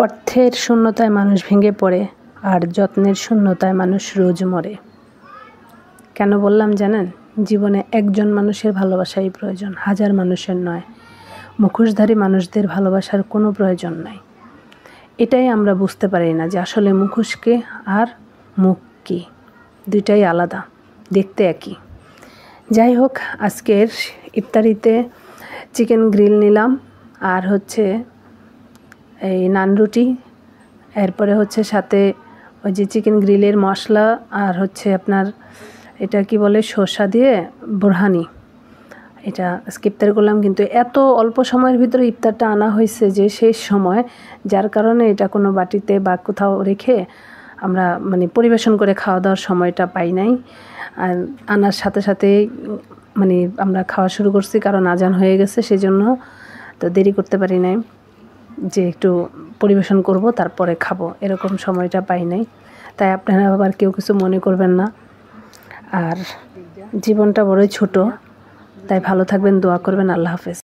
অর্থের শূন্যতায় মানুষ ভেঙে পড়ে, আর যত্নের শূন্যতায় মানুষ রোজ মরে। কেন বললাম জানেন? জীবনে একজন মানুষের ভালোবাসাই প্রয়োজন, হাজার মানুষের নয়। মুখোশধারী মানুষদের ভালোবাসার কোনো প্রয়োজন নাই। এটাই আমরা বুঝতে পারি না যে আসলে মুখোশ কে আর মুখ কী, দুইটাই আলাদা, দেখতে একই। যাই হোক, আজকের ইফতারিতে চিকেন গ্রিল নিলাম, আর হচ্ছে এই নান রুটি, এরপরে হচ্ছে সাথে ওই যে চিকেন গ্রিলের মশলা, আর হচ্ছে আপনার এটা কি বলে শসা দিয়ে বোরহানি, এটা আজকে ইফতার করলাম। কিন্তু এত অল্প সময়ের ভিতরে ইফতারটা আনা হয়েছে যে শেষ সময়, যার কারণে এটা কোনো বাটিতে বা কোথাও রেখে আমরা পরিবেশন করে খাওয়া দাওয়ার সময়টা পাই নাই। আর আনার সাথে সাথে আমরা খাওয়া শুরু করছি, কারণ আজান হয়ে গেছে, সেজন্য তো দেরি করতে পারি নাই যে একটু পরিবেশন করব তারপরে খাবো, এরকম সময়টা পাই নাই। তাই আপনারা আবার কেউ কিছু মনে করবেন না। আর জীবনটা বড়ই ছোট, তাই ভালো থাকবেন, দোয়া করবেন। আল্লাহ হাফেজ।